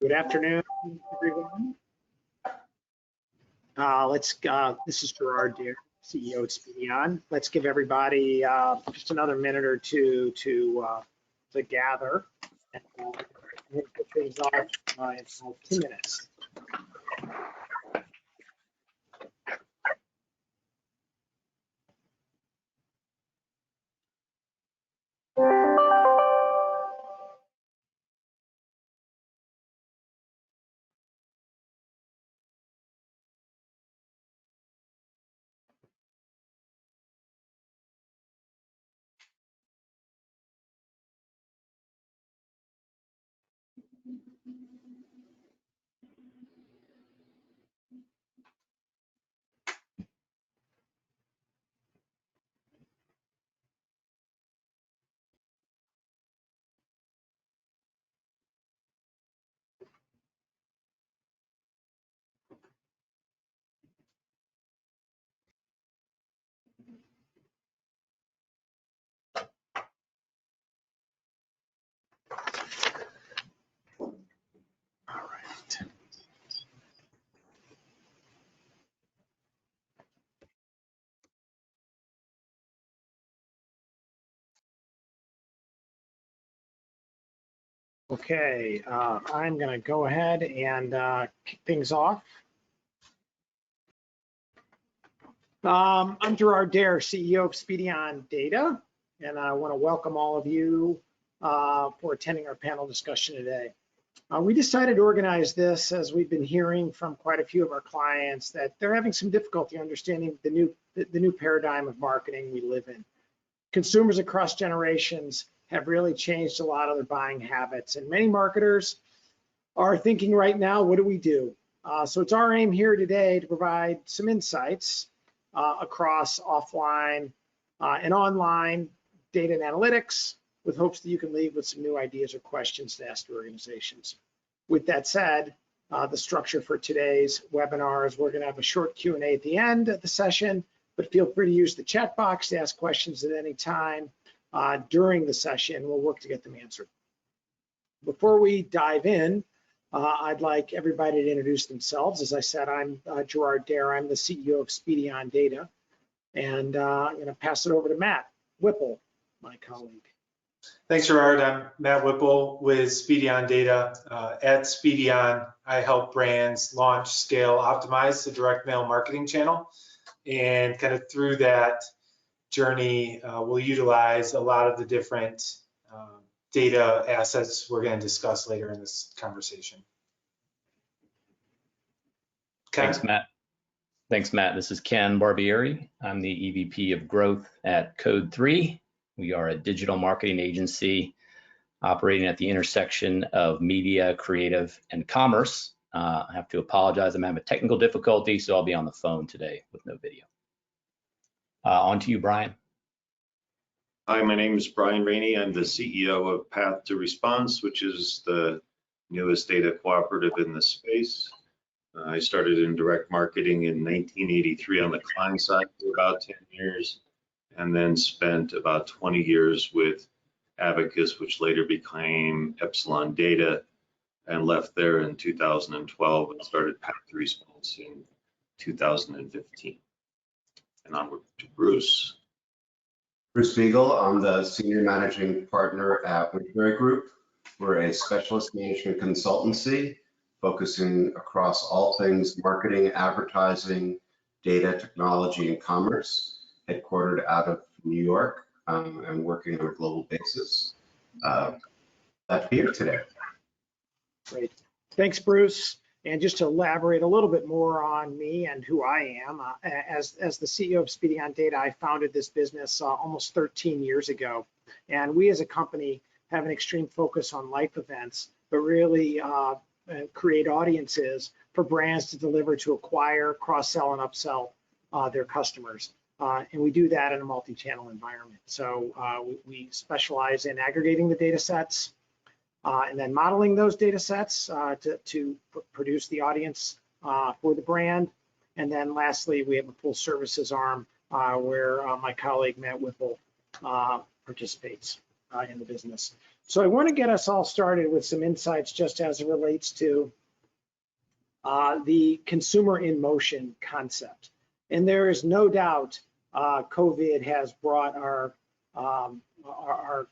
Good afternoon, everyone. This is Gerard, Dair, CEO at Speedeon. Let's give everybody just another minute or two to gather. And we'll put things off in about 2 minutes. Okay, I'm going to go ahead and kick things off. I'm Gerard Dair, CEO of Speedeon Data, and I want to welcome all of you for attending our panel discussion today. We decided to organize this as we've been hearing from quite a few of our clients that they're having some difficulty understanding the new paradigm of marketing we live in. Consumers across generations have really changed a lot of their buying habits, and many marketers are thinking right now, what do we do? So it's our aim here today to provide some insights across offline and online data and analytics, with hopes that you can leave with some new ideas or questions to ask your organizations. With that said, the structure for today's webinar is we're going to have a short Q&A at the end of the session, but feel free to use the chat box to ask questions at any time during the session. We'll work to get them answered. Before we dive in, I'd like everybody to introduce themselves. As I said, I'm Gerard Dair. I'm the CEO of Speedeon Data, and I'm going to pass it over to Matt Whipple, my colleague. Thanks, Gerard. I'm Matt Whipple with Speedeon Data. At Speedeon, I help brands launch, scale, optimize the direct mail marketing channel. And kind of through that journey, we'll utilize a lot of the different data assets we're going to discuss later in this conversation. Ken? Thanks, Matt. This is Ken Barbieri. I'm the EVP of Growth at Code3. We are a digital marketing agency operating at the intersection of media, creative, and commerce. I have to apologize, I'm having a technical difficulty, so I'll be on the phone today with no video. On to you, Brian. Hi, my name is Brian Rainey. I'm the CEO of Path to Response, which is the newest data cooperative in the space. I started in direct marketing in 1983 on the client side for about 10 years, and then spent about 20 years with Abacus, which later became Epsilon Data, and left there in 2012 and started Path to Response in 2015. And onward to Bruce. Bruce Beagle, I'm the Senior Managing Partner at Winterberry Group. We're a specialist management consultancy focusing across all things marketing, advertising, data, technology, and commerce, headquartered out of New York and working on a global basis. Glad to be here today. Great. Thanks, Bruce. And just to elaborate a little bit more on me and who I am, as the CEO of Speedeon Data, I founded this business almost 13 years ago. And we as a company have an extreme focus on life events, but really create audiences for brands to deliver to acquire, cross-sell, and upsell their customers. And we do that in a multi-channel environment. So we specialize in aggregating the data sets, and then modeling those data sets to produce the audience for the brand. And then lastly, we have a full services arm where my colleague Matt Whipple participates. in the business. So I want to get us all started with some insights just as it relates to the consumer in motion concept. And there is no doubt COVID has brought our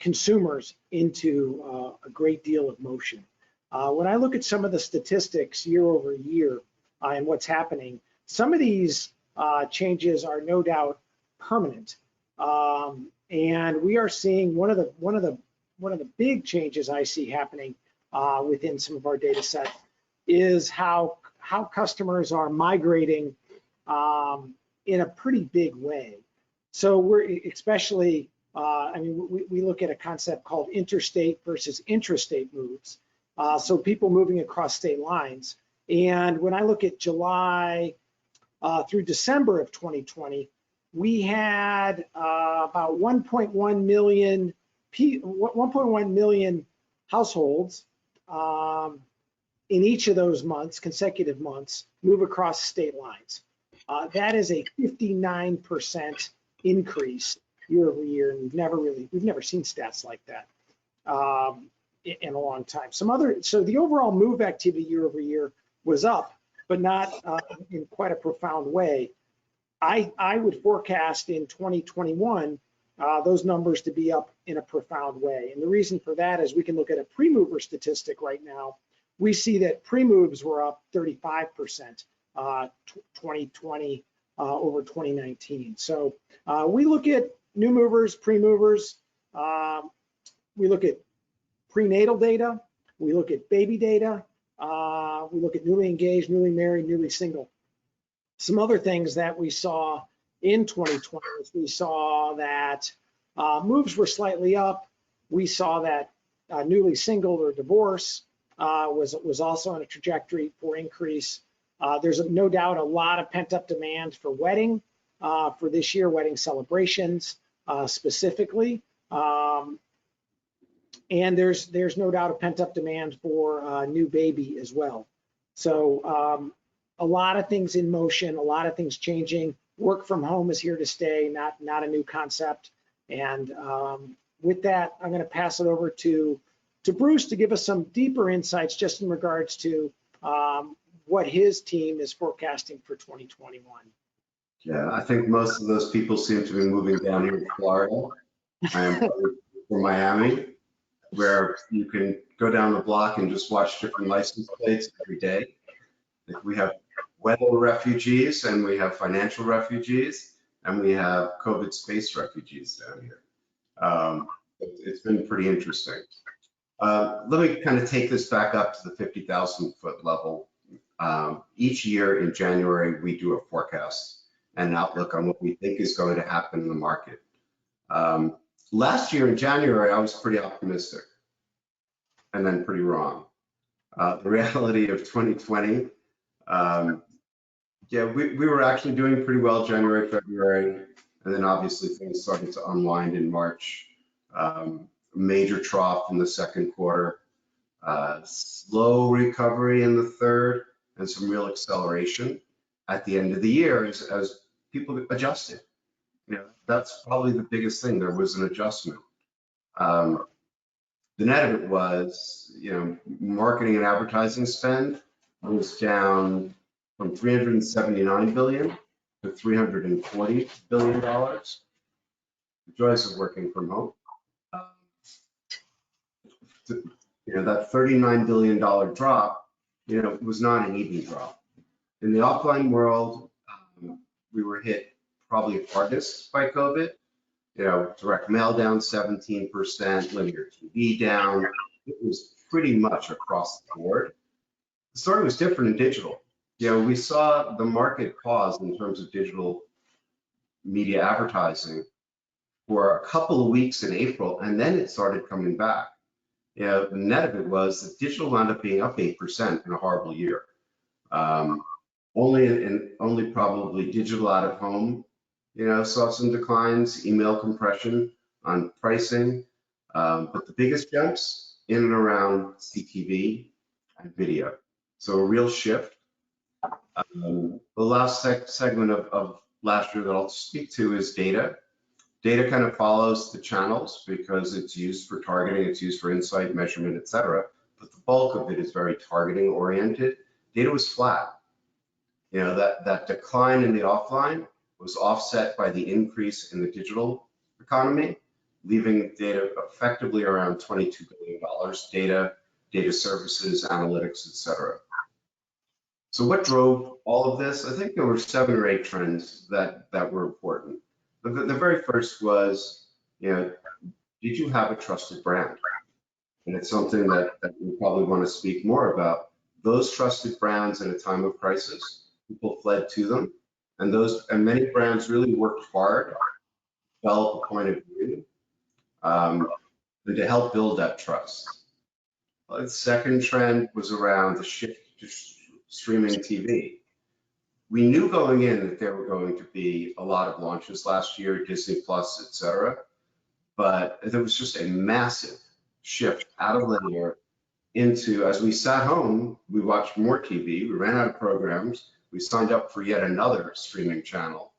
consumers into a great deal of motion. When I look at some of the statistics year over year and what's happening, some of these changes are no doubt permanent. And we are seeing one of the big changes I see happening within some of our data sets is how customers are migrating in a pretty big way. So we're especially, I mean, we look at a concept called interstate versus intrastate moves. So people moving across state lines. And when I look at July through December of 2020, we had about 1.1 million households in each of those months, consecutive months, move across state lines. That is a 59% increase year over year, and we've never seen stats like that in a long time. So the overall move activity year over year was up, but not in quite a profound way. I would forecast in 2021 those numbers to be up in a profound way. And the reason for that is we can look at a pre-mover statistic right now. We see that pre-moves were up 35% 2020 over 2019. So we look at new movers, pre-movers, we look at prenatal data, we look at baby data, we look at newly engaged, newly married, newly single. Some other things that we saw in 2020 is we saw that moves were slightly up. We saw that newly single or divorce was also on a trajectory for increase. There's no doubt a lot of pent-up demand for wedding for this year, wedding celebrations specifically. And there's no doubt a pent-up demand for new baby as well. So a lot of things in motion, a lot of things changing. Work from home is here to stay, not a new concept. And with that, I'm going to pass it over to Bruce to give us some deeper insights just in regards to what his team is forecasting for 2021. Yeah, I think most of those people seem to be moving down here to Florida. I am from Miami, where you can go down the block and just watch different license plates every day. We have weather refugees, and we have financial refugees, and we have COVID space refugees down here. It's been pretty interesting. Let me kind of take this back up to the 50,000 foot level. Each year in January, we do a forecast and an outlook on what we think is going to happen in the market. Last year in January, I was pretty optimistic and then pretty wrong. The reality of 2020, yeah, we were actually doing pretty well January, February, and then obviously things started to unwind in March. Major trough in the second quarter, slow recovery in the third, and some real acceleration at the end of the year as people adjusted. You know, that's probably the biggest thing. There was an adjustment. The net of it was, you know, marketing and advertising spend was down from $379 billion to $340 billion. The joys of working from home. You know, that $39 billion drop, you know, was not an even drop. In the offline world, we were hit probably hardest by COVID. You know, direct mail down 17%, linear TV down. It was pretty much across the board. The story was different in digital. You know, we saw the market pause in terms of digital media advertising for a couple of weeks in April, and then it started coming back. You know, the net of it was that digital wound up being up 8% in a horrible year. Only probably digital out of home, you know, saw some declines, email compression on pricing, but the biggest jumps in and around CTV and video. So a real shift. The last segment of last year that I'll speak to is data. Data kind of follows the channels because it's used for targeting, it's used for insight, measurement, et cetera. But the bulk of it is very targeting oriented. Data was flat. You know, that decline in the offline was offset by the increase in the digital economy, leaving data effectively around $22 billion, data services, analytics, et cetera. So what drove all of this? I think there were 7 or 8 trends that were important. The very first was, you know, did you have a trusted brand? And it's something that we probably want to speak more about. Those trusted brands in a time of crisis, people fled to them, and many brands really worked hard to develop a point of view and to help build that trust. The second trend was around the shift to streaming TV. We knew going in that there were going to be a lot of launches last year, Disney Plus, et cetera, but there was just a massive shift out of linear into, as we sat home, we watched more TV, we ran out of programs, we signed up for yet another streaming channel.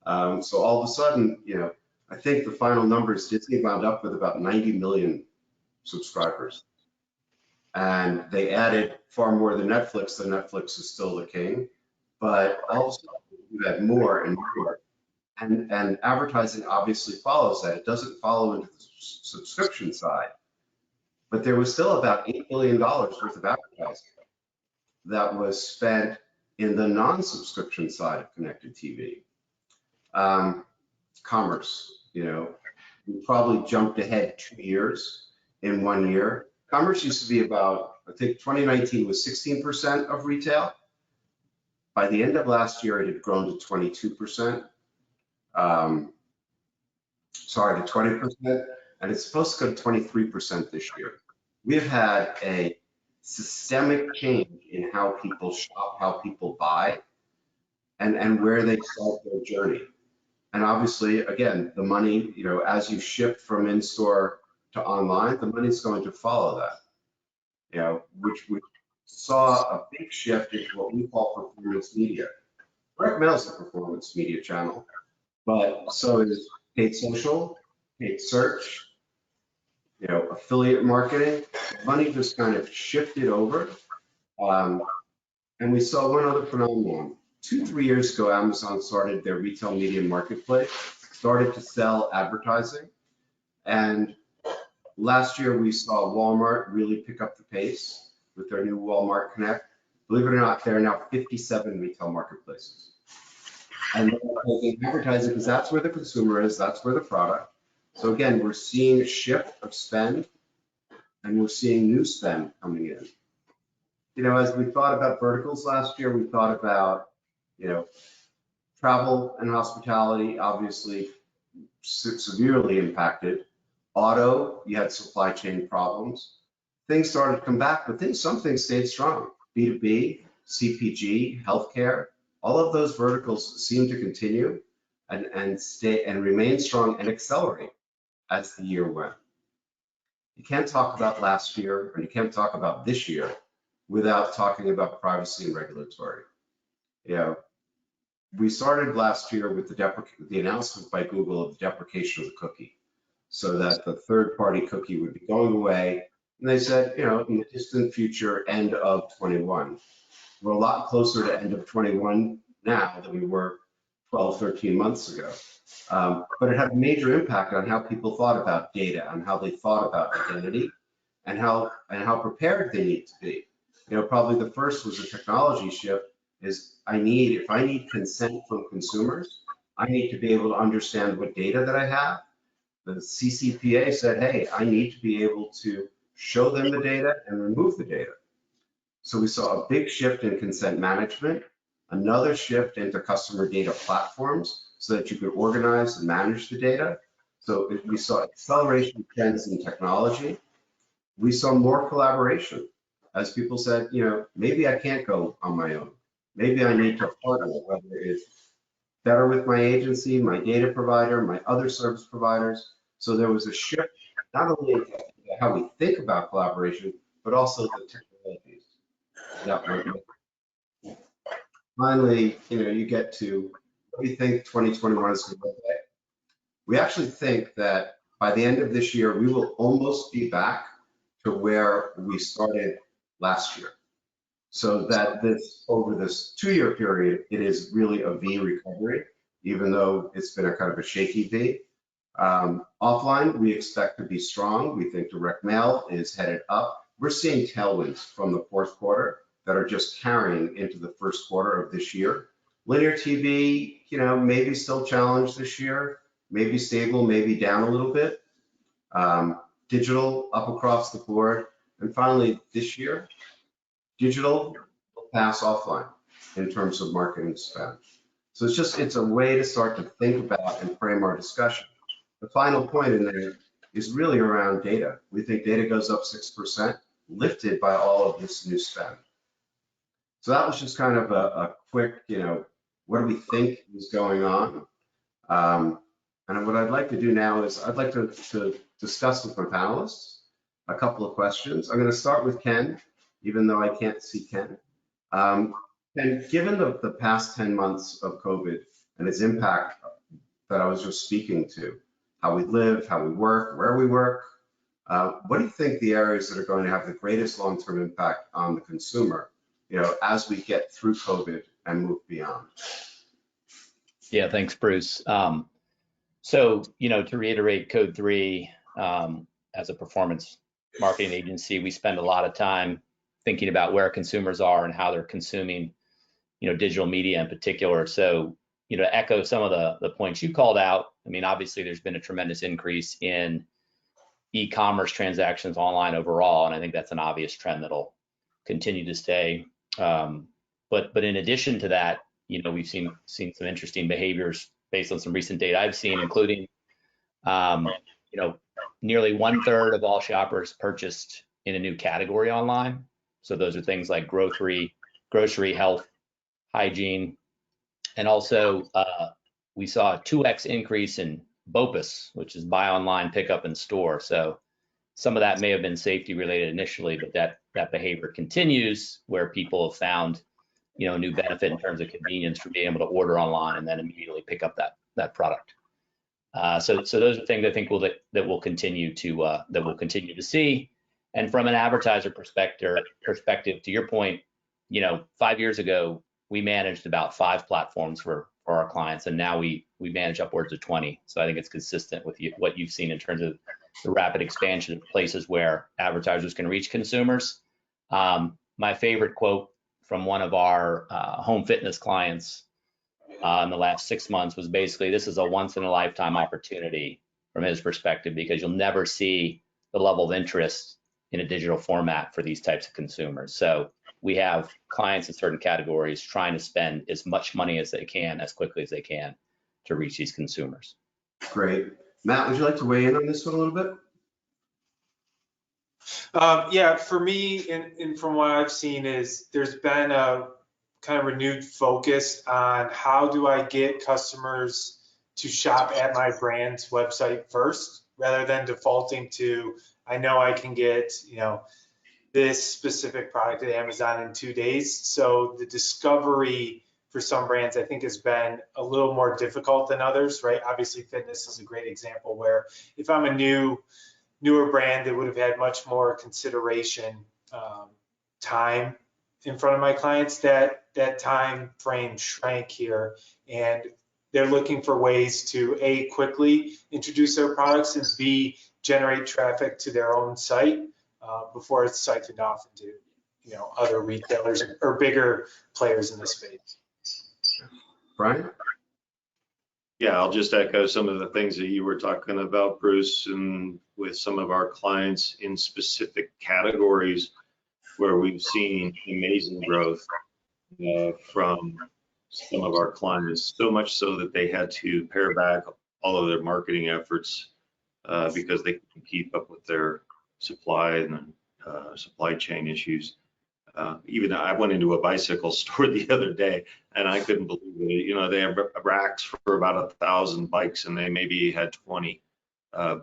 So all of a sudden, you know, I think the final numbers, Disney wound up with about 90 million subscribers. And they added far more than Netflix, so Netflix is still the king. But also you had more and more. And advertising obviously follows that. It doesn't follow into the subscription side. But there was still about $8 billion worth of advertising that was spent in the non-subscription side of connected TV. Commerce, you know, we probably jumped ahead 2 years in 1 year. Commerce used to be about, I think 2019 was 16% of retail. By the end of last year, it had grown to 22%. Sorry, to 20%, and it's supposed to go to 23% this year. We have had a systemic change in how people shop, how people buy, and where they start their journey. And obviously, again, the money, you know, as you shift from in-store to online, the money's going to follow that. You know, which we saw a big shift into what we call performance media. Direct mail is a performance media channel, but so is paid social, paid search, you know, affiliate marketing. Money just kind of shifted over. And we saw one other phenomenon. 2-3 years ago, Amazon started their retail media marketplace, started to sell advertising. And last year, we saw Walmart really pick up the pace with their new Walmart Connect. Believe it or not, there are now 57 retail marketplaces. And they're advertising because that's where the consumer is, that's where the product. So again, we're seeing a shift of spend, and we're seeing new spend coming in. You know, as we thought about verticals last year, we thought about, you know, travel and hospitality, obviously severely impacted. Auto, you had supply chain problems. Things started to come back, but some things stayed strong. B2B, CPG, healthcare, all of those verticals seem to continue and stay and remain strong and accelerate as the year went. You can't talk about last year, or you can't talk about this year without talking about privacy and regulatory. You know, we started last year with the announcement by Google of the deprecation of the cookie, so that the third-party cookie would be going away. And they said, you know, in the distant future, end of 21. We're a lot closer to end of 21 now than we were 12, 13 months ago. But it had a major impact on how people thought about data, on how they thought about identity, and how prepared they need to be. You know, probably the first was a technology shift. Is if I need consent from consumers, I need to be able to understand what data that I have. The CCPA said, hey, I need to be able to show them the data and remove the data. So we saw a big shift in consent management, another shift into customer data platforms so that you could organize and manage the data. So we saw acceleration trends in technology. We saw more collaboration as people said, you know, maybe I can't go on my own. Maybe I need to partner, whether it's better with my agency, my data provider, my other service providers. So there was a shift, not only in how we think about collaboration, but also the technologies that were. Finally, you know, you get to what do you think 2021 is going to look like? we actually think that by the end of this year, we will almost be back to where we started last year. So that over this 2-year period, it is really a V recovery, even though it's been a kind of a shaky V. Offline, we expect to be strong. We think direct mail is headed up. We're seeing tailwinds from the fourth quarter that are just carrying into the first quarter of this year. Linear TV, maybe still challenged this year, maybe stable, maybe down a little bit. Digital up across the board. And finally, this year, digital will pass offline in terms of marketing spend. So it's a way to start to think about and frame our discussion. The final point in there is really around data. We think data goes up 6%, lifted by all of this new spend. So that was just kind of a quick, what do we think is going on? And what I'd like to do now is I'd like to discuss with my panelists a couple of questions. I'm going to start with Ken, even though I can't see Ken. And given the past 10 months of COVID and its impact that I was just speaking to, how we live, how we work, where we work, what do you think the areas that are going to have the greatest long-term impact on the consumer, as we get through COVID and move beyond? Yeah, thanks, Bruce. So, to reiterate, Code 3, as a performance marketing agency, we spend a lot of time thinking about where consumers are and how they're consuming, digital media in particular. So, to echo some of the points you called out, obviously there's been a tremendous increase in e-commerce transactions online overall, and I think that's an obvious trend that'll continue to stay. But in addition to that, we've seen some interesting behaviors based on some recent data I've seen, including, nearly 1/3 of all shoppers purchased in a new category online. So those are things like grocery, health, hygiene, and also we saw a 2x increase in BOPUS, which is buy online, pick up in store. So some of that may have been safety related initially, but that behavior continues where people have found, a new benefit in terms of convenience for being able to order online and then immediately pick up that product. So those are things I think that we'll continue to see. And from an advertiser perspective, to your point, 5 years ago we managed about 5 platforms for our clients, and now we manage upwards of 20. So I think it's consistent with what you've seen in terms of the rapid expansion of places where advertisers can reach consumers. My favorite quote from one of our home fitness clients in the last 6 months was basically, this is a once in a lifetime opportunity from his perspective, because you'll never see the level of interest in a digital format for these types of consumers. So we have clients in certain categories trying to spend as much money as they can, as quickly as they can, to reach these consumers. Great. Matt, would you like to weigh in on this one a little bit? Yeah, for me, and from what I've seen, is there's been a kind of renewed focus on how do I get customers to shop at my brand's website first, rather than defaulting to, I know I can get, this specific product at Amazon in 2 days. So the discovery for some brands, I think, has been a little more difficult than others, right? Obviously, fitness is a great example where if I'm a newer brand that would have had much more consideration, time in front of my clients, that time frame shrank here, and they're looking for ways to A, quickly introduce their products, and B, generate traffic to their own site before it's siphoned off into other retailers or bigger players in the space. Brian? Yeah, I'll just echo some of the things that you were talking about, Bruce, and with some of our clients in specific categories where we've seen amazing growth from some of our clients, so much so that they had to pare back all of their marketing efforts because they couldn't keep up with their supply and supply chain issues. Even I went into a bicycle store the other day and I couldn't believe it. They have racks for about 1,000 bikes, and they maybe had 20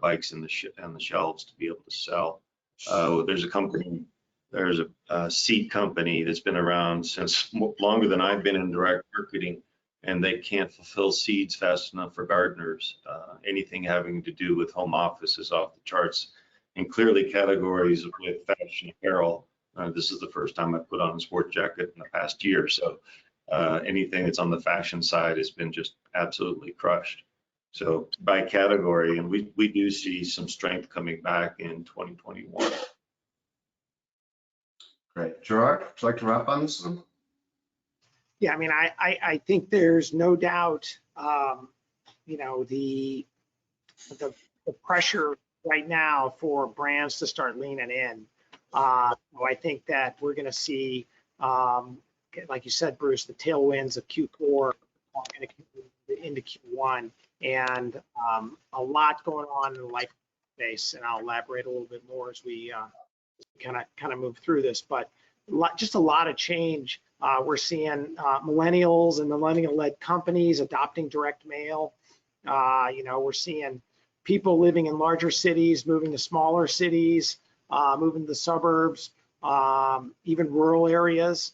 bikes on the shelves to be able to sell. There's a seat company that's been around since longer than I've been in direct marketing, and they can't fulfill seeds fast enough for gardeners. Anything having to do with home office is off the charts, and clearly categories with fashion apparel. This is the first time I put on a sport jacket in the past year, so anything that's on the fashion side has been just absolutely crushed. So by category, and we do see some strength coming back in 2021. Great. Gerard, would you like to wrap on this one? Yeah, I mean, I think there's no doubt, you know, the pressure right now for brands to start leaning in. I think that we're going to see, like you said, Bruce, the tailwinds of Q4 into Q1, and a lot going on in the life space. And I'll elaborate a little bit more as we kind of move through this. But just a lot of change. We're seeing millennials and millennial-led companies adopting direct mail. You know, we're seeing people living in larger cities moving to smaller cities, moving to the suburbs, even rural areas.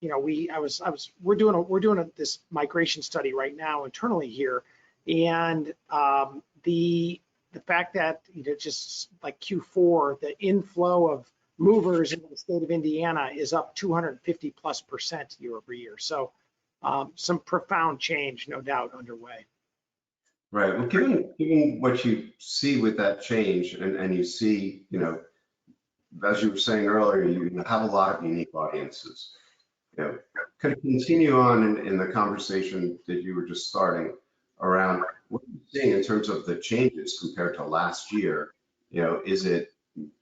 You know, we're doing this migration study right now internally here, and the fact that, you know, just like Q4, the inflow of movers in the state of Indiana is up 250+% year over year. So some profound change, no doubt, underway. Right. Well, given what you see with that change, and you see, you know, as you were saying earlier, you have a lot of unique audiences. You know, could you continue on in the conversation that you were just starting around what you're seeing in terms of the changes compared to last year? You know, is it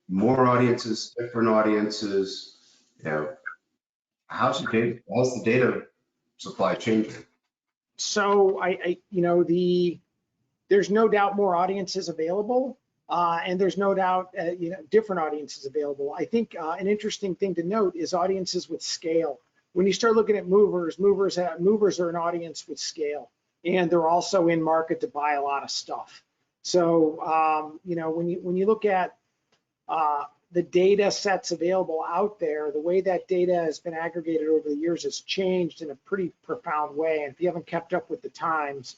more audiences, different audiences? You know, how's the data supply changing? So you know, there's no doubt more audiences available, and there's no doubt, you know, different audiences available. I think an interesting thing to note is audiences with scale. When you start looking at movers are an audience with scale, and they're also in market to buy a lot of stuff. So you know, when you look at the data sets available out there, the way that data has been aggregated over the years has changed in a pretty profound way. And if you haven't kept up with the times,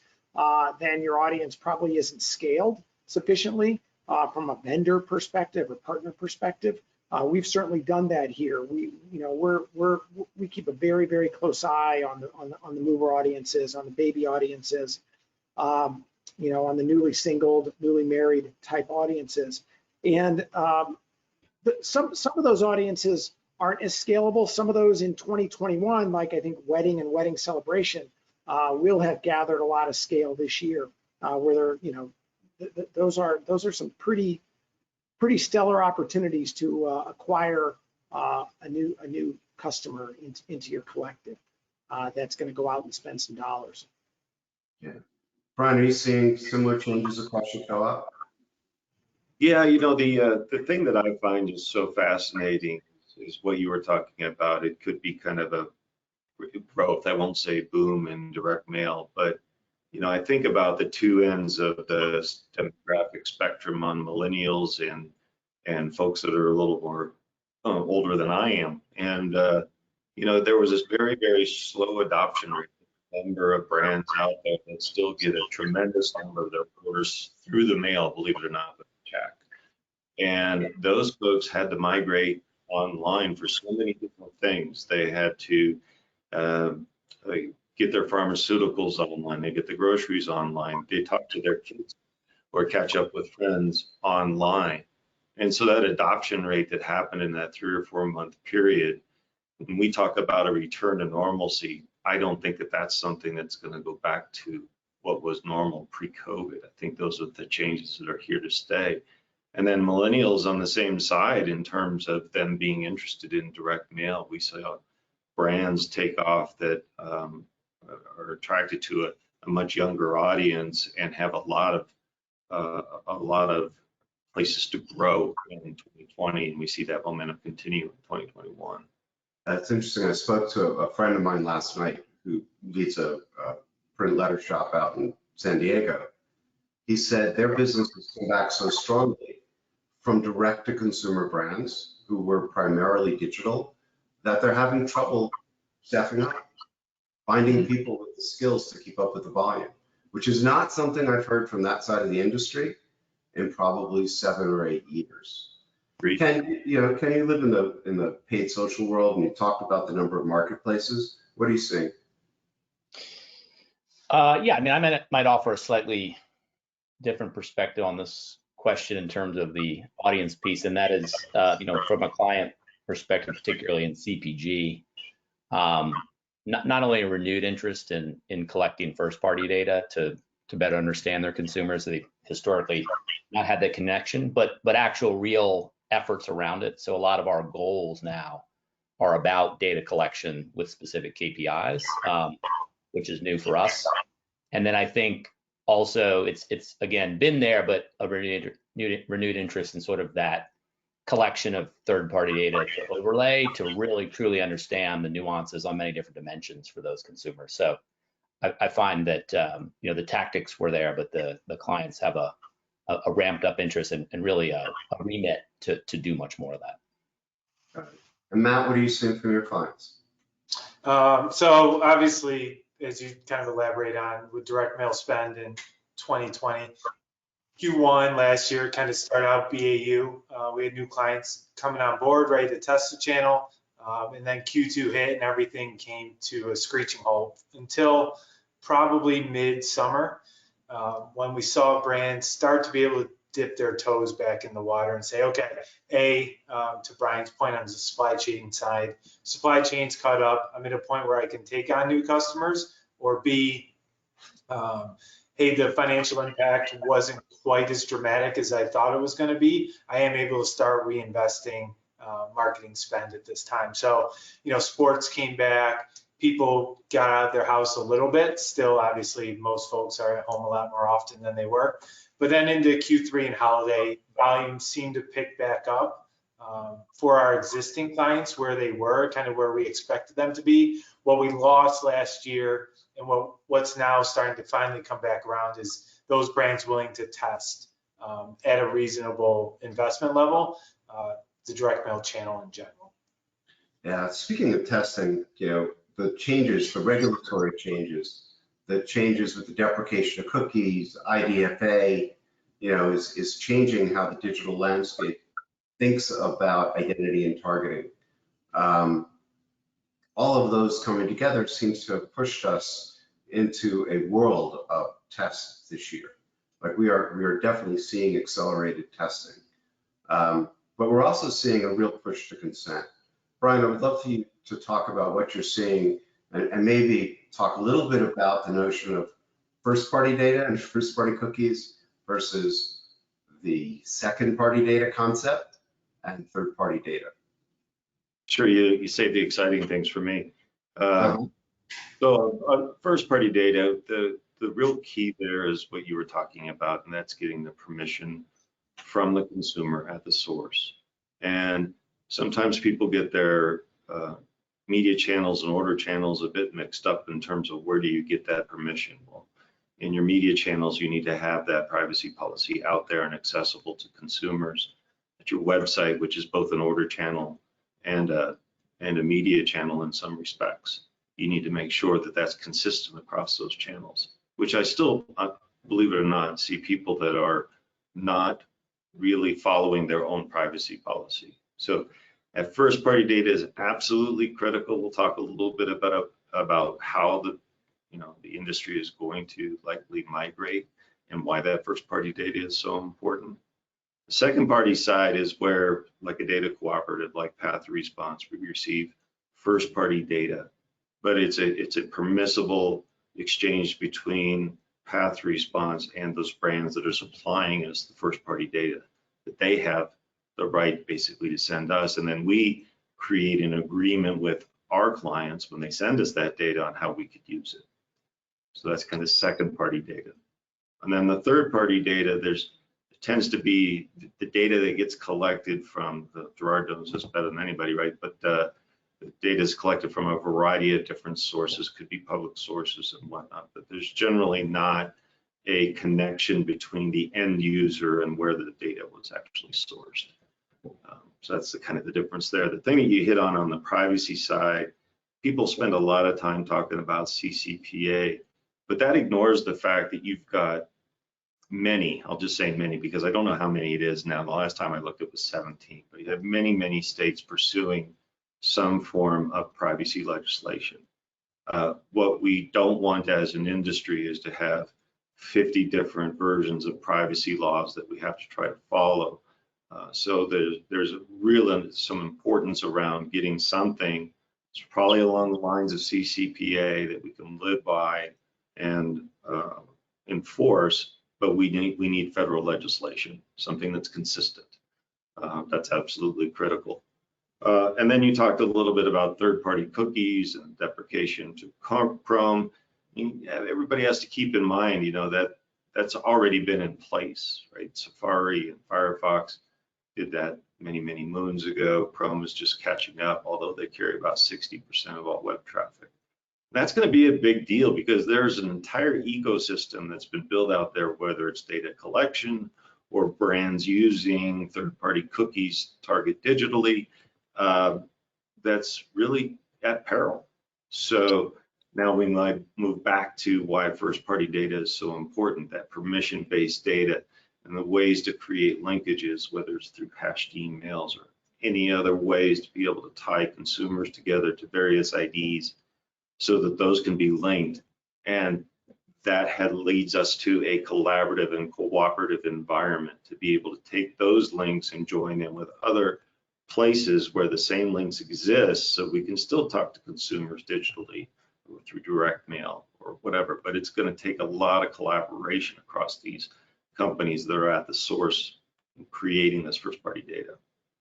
then your audience probably isn't scaled sufficiently from a vendor perspective or partner perspective. We've certainly done that here. We keep a very, very close eye on the mover audiences, on the baby audiences, you know, on the newly singled, newly married type audiences. And some of those audiences aren't as scalable. Some of those in 2021, like I think wedding and wedding celebration, will have gathered a lot of scale this year. Where they're, you know, those are some pretty stellar opportunities to acquire a new customer into your collective that's going to go out and spend some dollars. Yeah, Brian, are you seeing similar changes across your co-op? Yeah, you know, the thing that I find is so fascinating is what you were talking about. It could be kind of a growth, I won't say boom in direct mail, but, you know, I think about the two ends of the demographic spectrum on millennials and folks that are a little more older than I am. And, you know, there was this very, very slow adoption rate. Number of brands out there that still get a tremendous number of their orders through the mail, believe it or not, with a check. And those folks had to migrate online for so many different things. They had to get their pharmaceuticals online, they get the groceries online, they talk to their kids or catch up with friends online. And so that adoption rate that happened in that 3 or 4 month period, when we talk about a return to normalcy, I don't think that that's something that's going to go back to what was normal pre-COVID. I think those are the changes that are here to stay. And then millennials on the same side, in terms of them being interested in direct mail, we saw brands take off that are attracted to a much younger audience and have a lot of places to grow in 2020, and we see that momentum continue in 2021. That's interesting. I spoke to a friend of mine last night who leads a print letter shop out in San Diego. He said their business has come back so strongly from direct to consumer brands who were primarily digital that they're having trouble staffing up. finding people with the skills to keep up with the volume, which is not something I've heard from that side of the industry in probably 7 or 8 years. Agreed. Can you live in the paid social world, and you talked about the number of marketplaces? What are you seeing? Yeah, I mean, I might offer a slightly different perspective on this question in terms of the audience piece, and that is, from a client perspective, particularly in CPG, not only a renewed interest in collecting first-party data to better understand their consumers. They historically not had that connection, but actual real efforts around it. So a lot of our goals now are about data collection with specific KPIs, which is new for us. And then I think also it's again been there, but a renewed interest in sort of that collection of third-party data to overlay to really truly understand the nuances on many different dimensions for those consumers. So I find that the tactics were there, but the clients have a ramped up interest and really a remit to do much more of that. And Matt, what are you seeing from your clients? So obviously, as you kind of elaborate on with direct mail spend in 2020, Q1 last year kind of started out BAU. We had new clients coming on board, ready to test the channel. And then Q2 hit and everything came to a screeching halt until probably mid-summer, when we saw brands start to be able to dip their toes back in the water and say, okay, to Brian's point on the supply chain side, supply chain's caught up. I'm at a point where I can take on new customers, or B, hey, the financial impact wasn't quite as dramatic as I thought it was going to be. I am able to start reinvesting marketing spend at this time. So, sports came back. People got out of their house a little bit. Still, obviously, most folks are at home a lot more often than they were. But then into Q3 and holiday, volumes seemed to pick back up for our existing clients where they were, kind of where we expected them to be. What we lost last year and what's now starting to finally come back around is those brands willing to test at a reasonable investment level, the direct mail channel in general. Yeah, speaking of testing, the changes, the regulatory changes, the changes with the deprecation of cookies, IDFA, is changing how the digital landscape thinks about identity and targeting. All of those coming together seems to have pushed us into a world of tests this year. Like we are definitely seeing accelerated testing, but we're also seeing a real push to consent. Brian, I would love for you to talk about what you're seeing and maybe talk a little bit about the notion of first-party data and first-party cookies versus the second-party data concept and third-party data. Sure, you say the exciting things for me. So first-party data, the real key there is what you were talking about, and that's getting the permission from the consumer at the source. And sometimes people get their media channels and order channels a bit mixed up in terms of where do you get that permission. Well, in your media channels, you need to have that privacy policy out there and accessible to consumers. At your website, which is both an order channel and a media channel in some respects, you need to make sure that that's consistent across those channels, which I still, believe it or not, see people that are not really following their own privacy policy. So at first party data is absolutely critical. We'll talk a little bit about how the industry is going to likely migrate and why that first party data is so important. The second party side is where, like a data cooperative like Path Response, we receive first party data, but it's a permissible exchange between Path Response and those brands that are supplying us the first party data that they have the right basically to send us, and then we create an agreement with our clients when they send us that data on how we could use it. So that's kind of second party data. And then the third party data, it tends to be the data that gets collected from, Gerard knows this better than anybody, right? But the data is collected from a variety of different sources, could be public sources and whatnot, but there's generally not a connection between the end user and where the data was actually sourced. So that's the kind of the difference there. The thing that you hit on the privacy side people spend a lot of time talking about CCPA, but that ignores the fact that you've got many, I'll just say many, because I don't know how many it is now. The last time I looked, it was 17, but you have many, many states pursuing some form of privacy legislation. What we don't want as an industry is to have 50 different versions of privacy laws that we have to try to follow. So there's really some importance around getting something. It's probably along the lines of CCPA that we can live by and enforce, but we need federal legislation, something that's consistent. That's absolutely critical. And then you talked a little bit about third-party cookies and deprecation to Chrome. Everybody has to keep in mind, that that's already been in place, right? Safari and Firefox did that many, many moons ago. Chrome is just catching up, although they carry about 60% of all web traffic. That's going to be a big deal because there's an entire ecosystem that's been built out there, whether it's data collection or brands using third-party cookies target digitally. That's really at peril. So now we might move back to why first-party data is so important, that permission-based data and the ways to create linkages, whether it's through hashed emails or any other ways to be able to tie consumers together to various IDs so that those can be linked. And that leads us to a collaborative and cooperative environment to be able to take those links and join in with other places where the same links exist, so we can still talk to consumers digitally or through direct mail or whatever. But it's going to take a lot of collaboration across these companies that are at the source in creating this first-party data.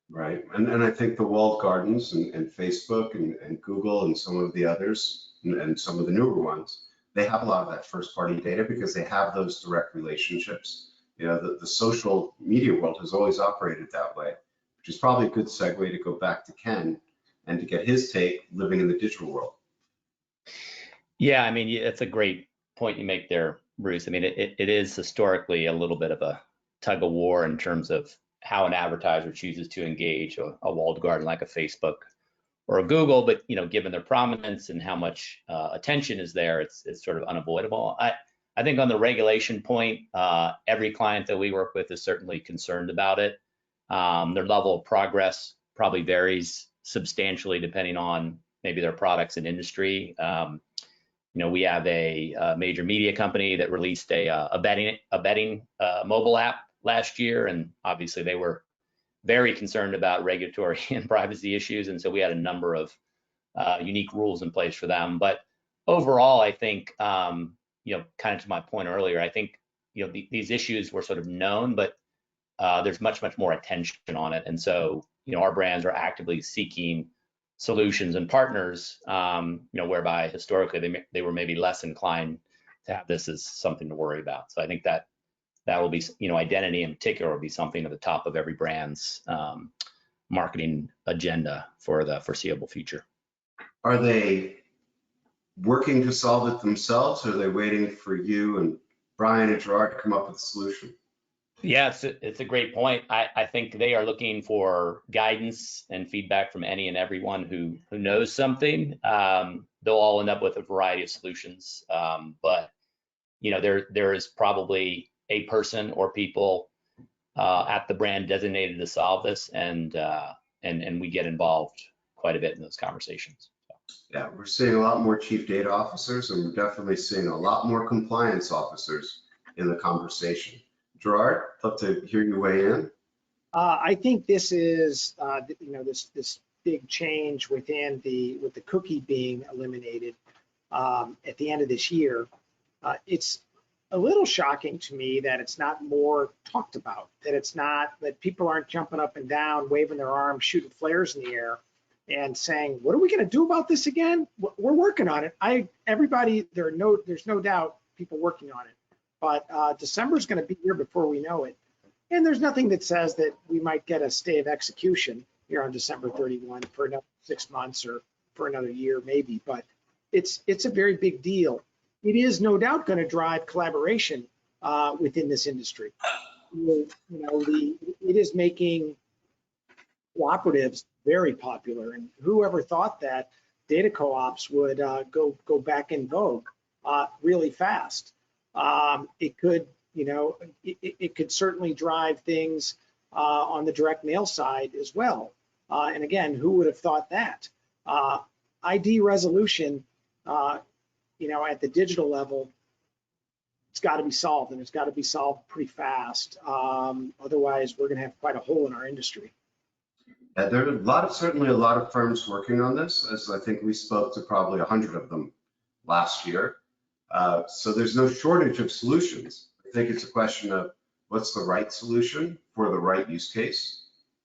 Right, and I think the walled gardens and Facebook and Google and some of the others and some of the newer ones, they have a lot of that first-party data because they have those direct relationships. The social media world has always operated that way, which is probably a good segue to go back to Ken and to get his take living in the digital world. Yeah, I mean, it's a great point you make there, Bruce. I mean, it is historically a little bit of a tug of war in terms of how an advertiser chooses to engage a walled garden like a Facebook or a Google, but given their prominence and how much attention is there, it's sort of unavoidable. I think on the regulation point, every client that we work with is certainly concerned about it. Their level of progress probably varies substantially depending on maybe their products and industry. We have a major media company that released a betting mobile app last year, and obviously they were very concerned about regulatory and privacy issues, and so we had a number of unique rules in place for them. But overall, I think, kind of to my point earlier, I think these issues were sort of known, but there's much more attention on it, and so our brands are actively seeking solutions and partners, whereby historically they were maybe less inclined to have this as something to worry about. So I think that will be, identity in particular will be something at the top of every brand's marketing agenda for the foreseeable future. Are they working to solve it themselves, or are they waiting for you and Brian and Gerard to come up with a solution? Yeah, it's a great point. I think they are looking for guidance and feedback from any and everyone who knows something. They'll all end up with a variety of solutions, but there is probably a person or people at the brand designated to solve this, and we get involved quite a bit in those conversations. Yeah, we're seeing a lot more chief data officers, and we're definitely seeing a lot more compliance officers in the conversation. Gerard, I'd love to hear you weigh in. I think this is, this big change with the cookie being eliminated at the end of this year. It's a little shocking to me that it's not more talked about, that people aren't jumping up and down, waving their arms, shooting flares in the air and saying, what are we going to do about this again? We're working on it. There's no doubt people working on it. But December is going to be here before we know it. And there's nothing that says that we might get a stay of execution here on December 31 for another 6 months or for another year, maybe. But it's a very big deal. It is no doubt going to drive collaboration within this industry. It is making cooperatives very popular. And whoever thought that data co-ops would go back in vogue really fast. It could, you know, it could certainly drive things on the direct mail side as well. And again, who would have thought that? ID resolution, you know, at the digital level, it's got to be solved, and it's got to be solved pretty fast. Otherwise, we're going to have quite a hole in our industry. Yeah, there are certainly a lot of firms working on this, as I think we spoke to probably 100 of them last year. So there's no shortage of solutions. I think it's a question of what's the right solution for the right use case.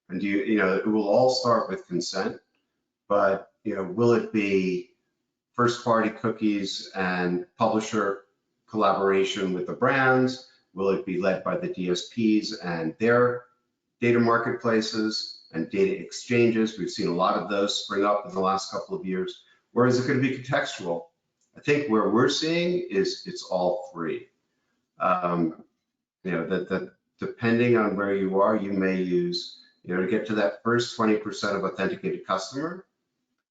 And you know, it will all start with consent, but, you know, will it be first party cookies and publisher collaboration with the brands? Will it be led by the DSPs and their data marketplaces and data exchanges? We've seen a lot of those spring up in the last couple of years. Where is it going to be contextual? I think where we're seeing is it's all three. You know, that depending on where you are, you may use, you know, to get to that first 20% of authenticated customer,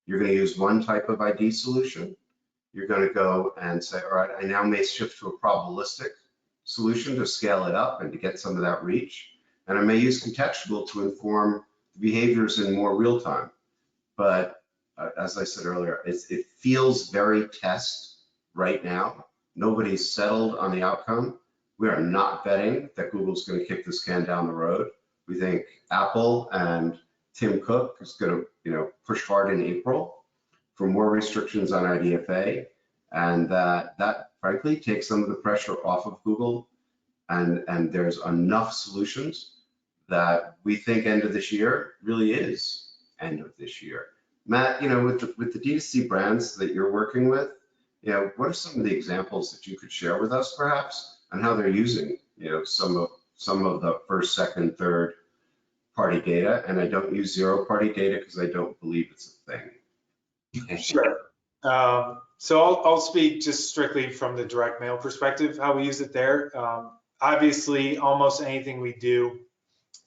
you're going to use one type of ID solution. You're going to go and say, all right, I now may shift to a probabilistic solution to scale it up and to get some of that reach. And I may use contextual to inform behaviors in more real time. But as I said earlier, it feels very test right now. Nobody's settled on the outcome. We are not betting that Google's going to kick this can down the road. We think Apple and Tim Cook is going to, you know, push hard in April for more restrictions on IDFA, and that frankly takes some of the pressure off of Google. And there's enough solutions that we think end of this year really is end of this year. Matt, you know, with the D2C brands that you're working with, you know, what are some of the examples that you could share with us perhaps on how they're using, you know, some of the first, second, third party data? And I don't use zero party data because I don't believe it's a thing. Sure. So I'll speak just strictly from the direct mail perspective, how we use it there. Obviously, almost anything we do,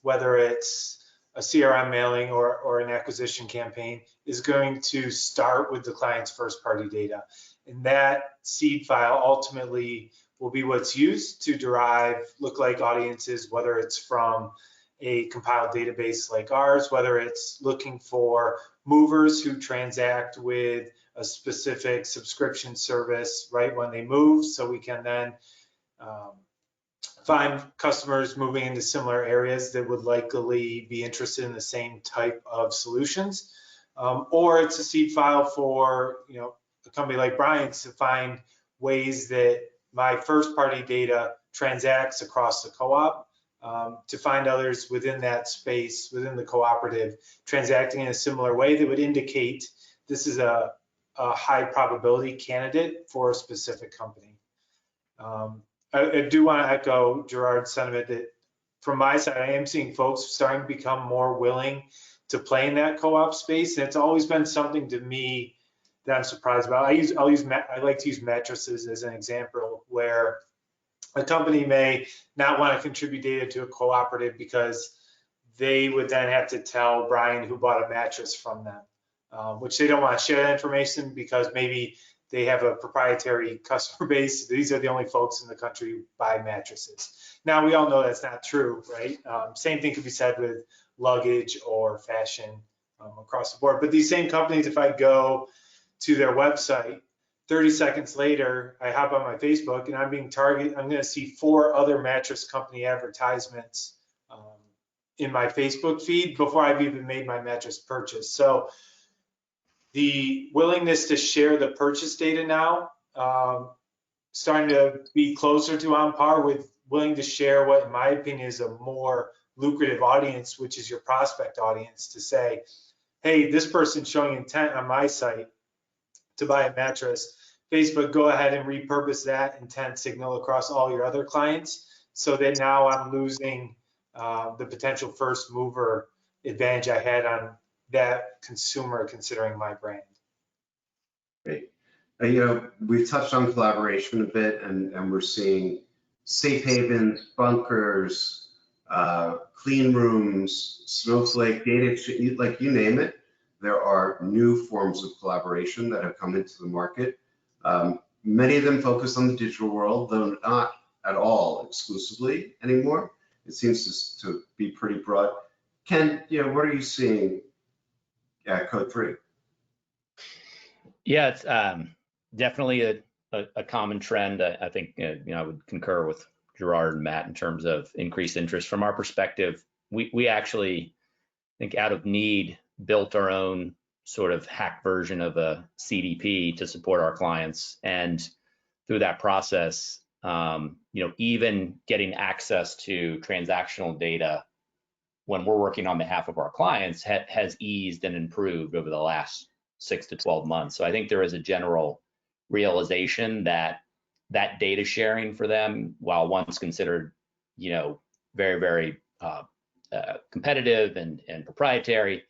whether it's a CRM mailing or an acquisition campaign, is going to start with the client's first party data. And that seed file ultimately will be what's used to derive lookalike audiences, whether it's from a compiled database like ours, whether it's looking for movers who transact with a specific subscription service right when they move, so we can then find customers moving into similar areas that would likely be interested in the same type of solutions. Or it's a seed file for, you know, a company like Brian's to find ways that my first party data transacts across the co-op, to find others within that space, within the cooperative, transacting in a similar way that would indicate this is a high probability candidate for a specific company. I do want to echo Gerard's sentiment that from my side, I am seeing folks starting to become more willing to play in that co-op space. And it's always been something to me that I'm surprised about. I like to use mattresses as an example, where a company may not want to contribute data to a cooperative because they would then have to tell Brian who bought a mattress from them, which they don't want to share that information because maybe they have a proprietary customer base. These are the only folks in the country who buy mattresses. Now, we all know that's not true, right? Same thing could be said with luggage or fashion across the board. But these same companies, if I go to their website, 30 seconds later, I hop on my Facebook and I'm being targeted. I'm going to see 4 other mattress company advertisements in my Facebook feed before I've even made my mattress purchase. So the willingness to share the purchase data now, starting to be closer to on par with willing to share what, in my opinion, is a more lucrative audience, which is your prospect audience, to say, hey, this person's showing intent on my site to buy a mattress. Facebook, go ahead and repurpose that intent signal across all your other clients, so that now I'm losing the potential first mover advantage I had on that consumer considering my brand. Great. You know, we've touched on collaboration a bit, and we're seeing safe havens, bunkers, clean rooms, Snowflake, data, like you name it, there are new forms of collaboration that have come into the market. Many of them focus on the digital world, though not at all exclusively anymore. It seems to be pretty broad. Ken, what are you seeing at Code 3? Yeah, it's definitely a common trend. I think I would concur with Gerard and Matt in terms of increased interest. From our perspective, we actually, I think out of need, built our own sort of hack version of a CDP to support our clients. And through that process, even getting access to transactional data when we're working on behalf of our clients has eased and improved over the last 6 to 12 months. So I think there is a general realization that data sharing for them, while once considered, very, very competitive and proprietary,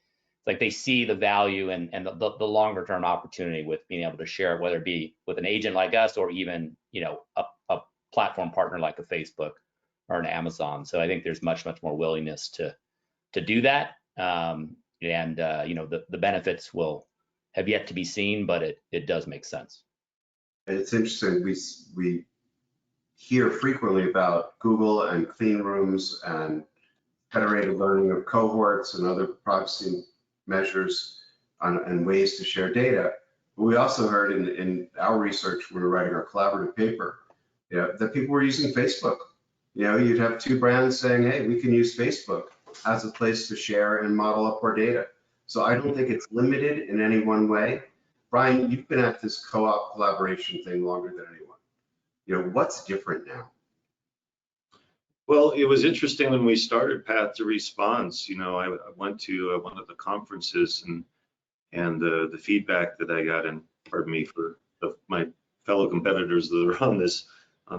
like they see the value and the longer term opportunity with being able to share it, whether it be with an agent like us or even, a platform partner like a Facebook or an Amazon. So I think there's much more willingness to do that. The benefits will have yet to be seen, but it does make sense. It's interesting. We hear frequently about Google and clean rooms and federated learning of cohorts and other privacy measures and ways to share data. But we also heard in our research, when we were writing our collaborative paper, that people were using Facebook. You'd have two brands saying, hey, we can use Facebook as a place to share and model up our data. So I don't think it's limited in any one way. Brian, you've been at this co-op collaboration thing longer than anyone. What's different now? Well, it was interesting when we started Path to Response. I went to one of the conferences and the feedback that I got, and pardon me for my fellow competitors that are on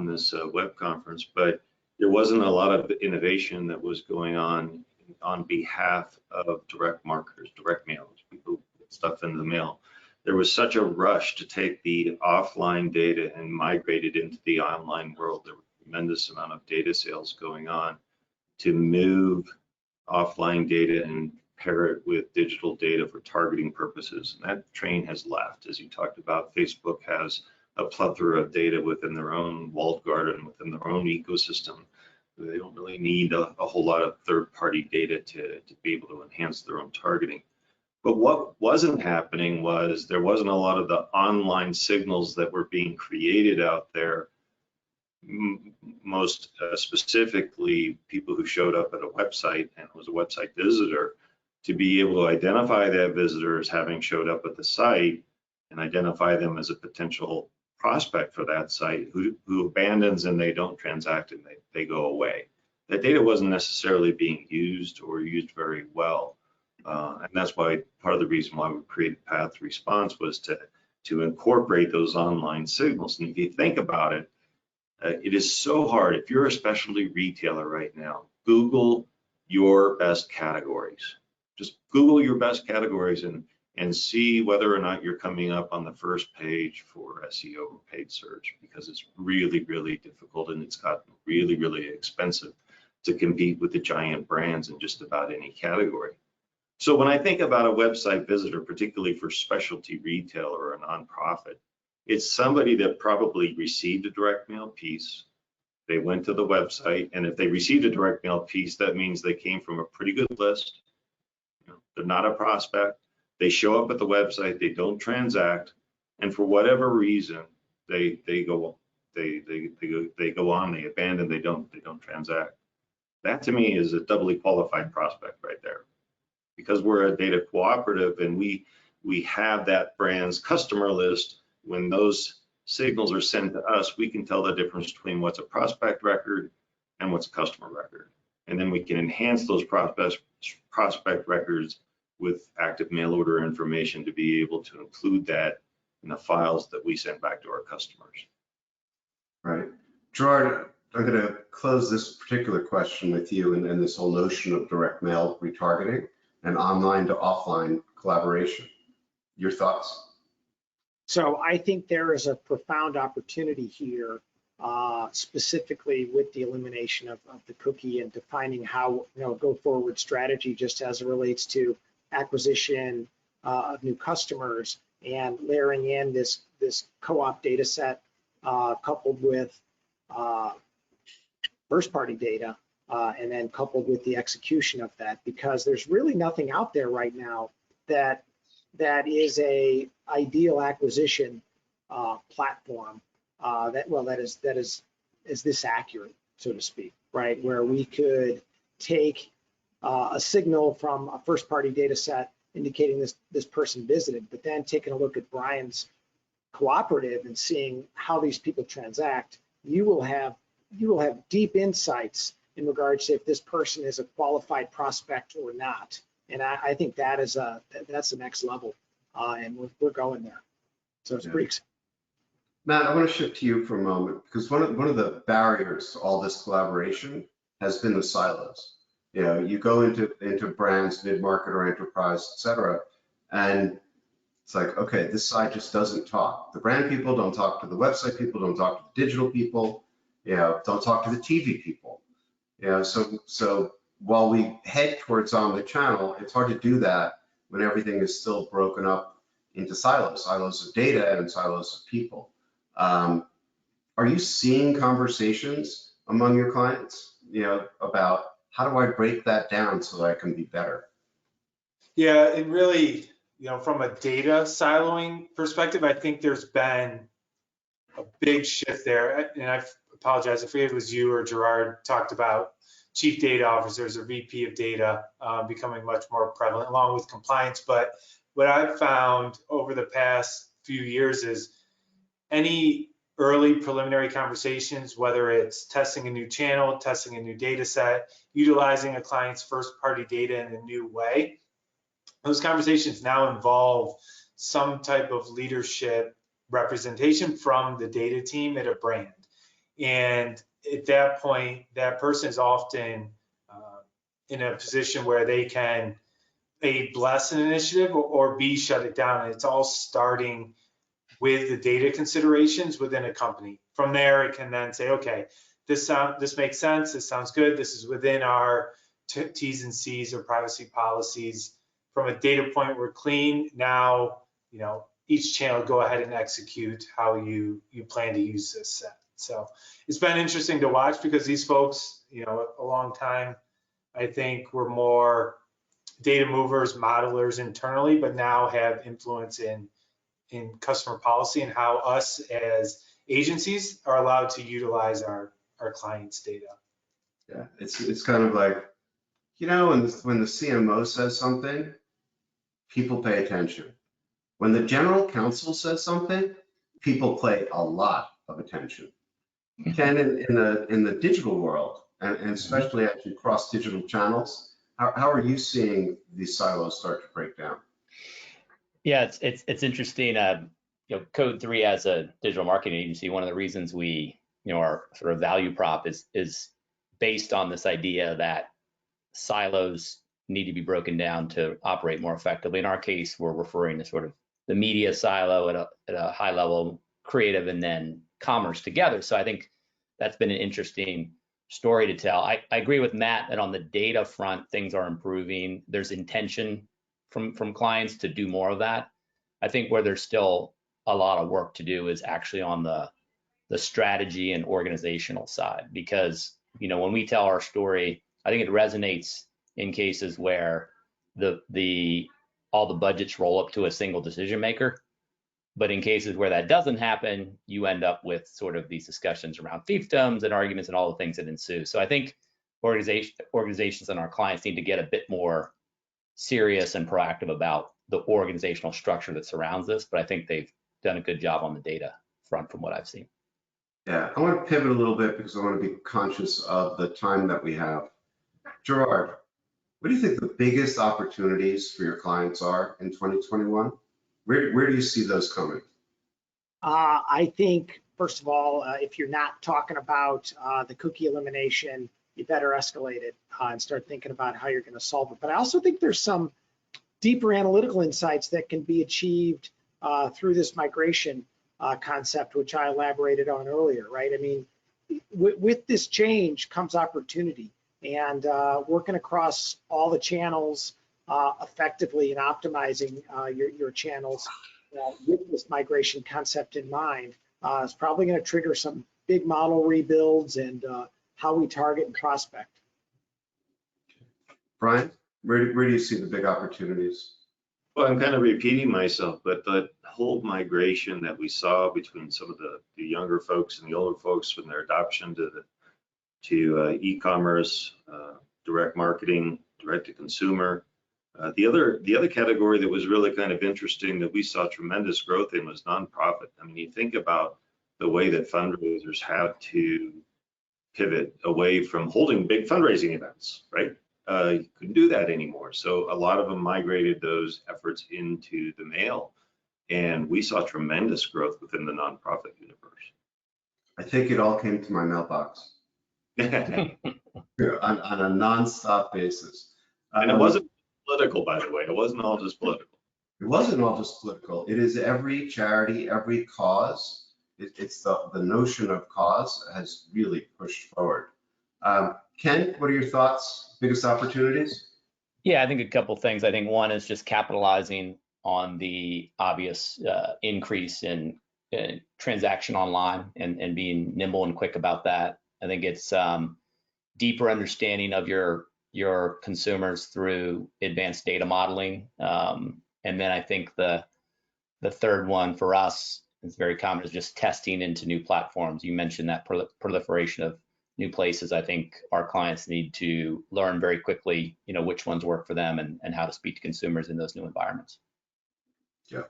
this web conference, but there wasn't a lot of innovation that was going on behalf of direct marketers, direct mailers, people who get stuff into the mail. There was such a rush to take the offline data and migrate it into the online world. There was a tremendous amount of data sales going on to move offline data and pair it with digital data for targeting purposes. And that train has left. As you talked about, Facebook has a plethora of data within their own walled garden, within their own ecosystem. They don't really need a whole lot of third-party data to be able to enhance their own targeting. But what wasn't happening was there wasn't a lot of the online signals that were being created out there, most specifically people who showed up at a website and was a website visitor, to be able to identify that visitor as having showed up at the site and identify them as a potential prospect for that site who abandons and they don't transact and they go away. That data wasn't necessarily being used or used very well. And that's why part of the reason why we created Path to Response was to incorporate those online signals. And if you think about it, it is so hard. If you're a specialty retailer right now, Google your best categories. Just Google your best categories and see whether or not you're coming up on the first page for SEO or paid search, because it's really, really difficult and it's gotten really, really expensive to compete with the giant brands in just about any category. So when I think about a website visitor, particularly for specialty retail or a nonprofit, it's somebody that probably received a direct mail piece. They went to the website, and if they received a direct mail piece, that means they came from a pretty good list. They're not a prospect. They show up at the website, they don't transact, and for whatever reason, they go on, they abandon, they don't transact. That to me is a doubly qualified prospect right there. Because we're a data cooperative and we have that brand's customer list, when those signals are sent to us, we can tell the difference between what's a prospect record and what's a customer record. And then we can enhance those prospect records with active mail order information to be able to include that in the files that we send back to our customers. Right. Gerard, I'm going to close this particular question with you and this whole notion of direct mail retargeting and online to offline collaboration. Your thoughts? So I think there is a profound opportunity here, specifically with the elimination of the cookie and defining how, go forward strategy just as it relates to acquisition, of new customers, and layering in this co-op data set coupled with first-party data, and then coupled with the execution of that, because there's really nothing out there right now that is a ideal acquisition platform that is this accurate, so to speak, right? Where we could take a signal from a first-party data set indicating this person visited, but then taking a look at Brian's cooperative and seeing how these people transact, you will have deep insights in regards to if this person is a qualified prospect or not. And I think that's the next level, and we're going there. So it's pretty exciting. Matt, I want to shift to you for a moment, because one of the barriers to all this collaboration has been the silos. You know, you go into brands, mid-market or enterprise, et cetera, and it's like, okay, this side just doesn't talk. The brand people don't talk to the website people, don't talk to the digital people, you know, don't talk to the TV people. You know, so while we head towards omnichannel, it's hard to do that when everything is still broken up into silos of data and silos of people. Are you seeing conversations among your clients, you know, about how do I break that down so that I can be better? Yeah, it really, you know, from a data siloing perspective, I think there's been a big shift there. And I apologize, I forget if it was you or Gerard talked about chief data officers or VP of data becoming much more prevalent along with compliance. But what I've found over the past few years is any early preliminary conversations, whether it's testing a new channel, testing a new data set, utilizing a client's first party data in a new way, those conversations now involve some type of leadership representation from the data team at a brand. And at that point, that person is often in a position where they can A, bless an initiative, or B, shut it down. And it's all starting with the data considerations within a company. From there, it can then say, okay, this makes sense, this sounds good, this is within our T's and C's or privacy policies. From a data point, we're clean. Now, you know, each channel go ahead and execute how you plan to use this set. So it's been interesting to watch because these folks, you know, a long time, I think were more data movers, modelers internally, but now have influence in customer policy and how us as agencies are allowed to utilize our clients' data. Yeah, it's kind of like, you know, when the CMO says something, people pay attention. When the general counsel says something, people pay a lot of attention. Ken, in the digital world, and especially as you cross digital channels, how are you seeing these silos start to break down? Yeah, it's interesting. You know, Code 3 as a digital marketing agency, one of the reasons we, you know, our sort of value prop is based on this idea that silos need to be broken down to operate more effectively. In our case, we're referring to sort of the media silo at a high level, creative, and then commerce together. So I think that's been an interesting story to tell. I agree with Matt that on the data front, things are improving. There's intention from clients to do more of that. I think where there's still a lot of work to do is actually on the strategy and organizational side, because, you know, when we tell our story, I think it resonates in cases where all the budgets roll up to a single decision maker. But in cases where that doesn't happen, you end up with sort of these discussions around fiefdoms and arguments and all the things that ensue. So I think organizations and our clients need to get a bit more serious and proactive about the organizational structure that surrounds this. But I think they've done a good job on the data front from what I've seen. Yeah, I want to pivot a little bit because I want to be conscious of the time that we have. Gerard, what do you think the biggest opportunities for your clients are in 2021? Where do you see those coming? I think, first of all, if you're not talking about the cookie elimination, you better escalate it and start thinking about how you're going to solve it. But I also think there's some deeper analytical insights that can be achieved through this migration concept, which I elaborated on earlier, right? I mean, with this change comes opportunity, and working across all the channels effectively in optimizing your channels with this migration concept in mind. It's probably going to trigger some big model rebuilds and how we target and prospect. Brian, where do you see the big opportunities? Well, I'm kind of repeating myself, but the whole migration that we saw between some of the younger folks and the older folks from their adoption to e-commerce, direct marketing, direct to consumer. The other category that was really kind of interesting that we saw tremendous growth in was nonprofit. I mean, you think about the way that fundraisers have to pivot away from holding big fundraising events, right? You couldn't do that anymore. So a lot of them migrated those efforts into the mail, and we saw tremendous growth within the nonprofit universe. I think it all came to my mailbox on a nonstop basis. And it wasn't political, by the way. It wasn't all just political. It wasn't all just political. It is every charity, every cause. It's the notion of cause has really pushed forward. Ken, what are your thoughts? Biggest opportunities? Yeah, I think a couple things. I think one is just capitalizing on the obvious increase in transaction online and being nimble and quick about that. I think it's deeper understanding of your consumers through advanced data modeling. And then I think the third one for us, it's very common, is just testing into new platforms. You mentioned that proliferation of new places. I think our clients need to learn very quickly, which ones work for them and how to speak to consumers in those new environments. Yeah.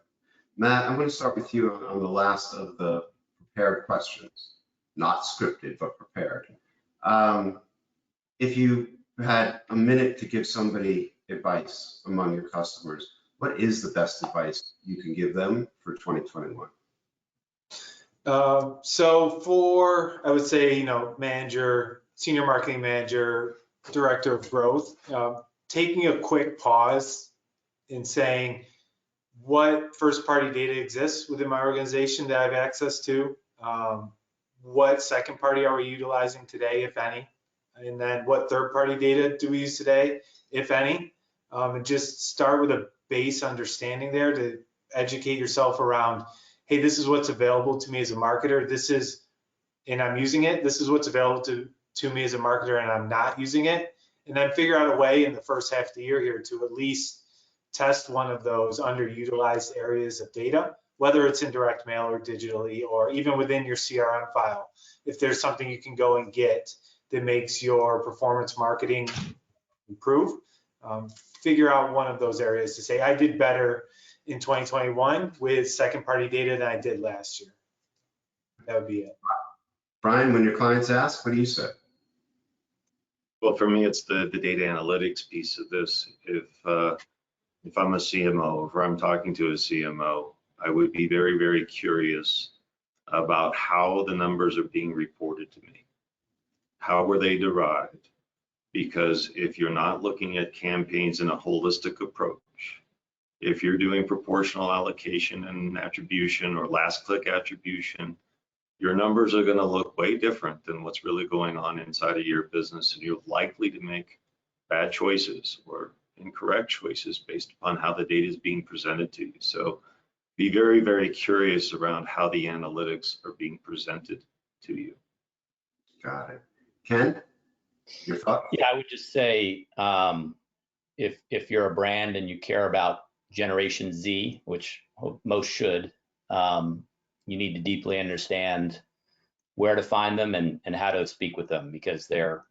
Matt, I'm going to start with you on the last of the prepared questions, not scripted, but prepared. If you had a minute to give somebody advice among your customers, what is the best advice you can give them for 2021? So for, I would say, manager, senior marketing manager, director of growth, taking a quick pause and saying, what first party data exists within my organization that I have access to? What second party are we utilizing today, if any? And then what third party data do we use today, if any? And just start with a base understanding there to educate yourself around, hey, this is what's available to me as a marketer. This is, and I'm using it. This is what's available to me as a marketer, and I'm not using it. And then figure out a way in the first half of the year here to at least test one of those underutilized areas of data, whether it's in direct mail or digitally, or even within your CRM file. If there's something you can go and get that makes your performance marketing improve, figure out one of those areas to say, I did better in 2021 with second party data than I did last year. That would be it. Brian, when your clients ask, what do you say? Well, for me, it's the data analytics piece of this. If I'm a CMO, if I'm talking to a CMO, I would be very, very curious about how the numbers are being reported to me. How were they derived? Because if you're not looking at campaigns in a holistic approach, if you're doing proportional allocation and attribution or last click attribution, your numbers are going to look way different than what's really going on inside of your business, and you're likely to make bad choices or incorrect choices based upon how the data is being presented to you. So be very, very curious around how the analytics are being presented to you. Got it. Ken, your thoughts? Yeah, I would just say if you're a brand and you care about Generation Z, which most should, you need to deeply understand where to find them and how to speak with them, because their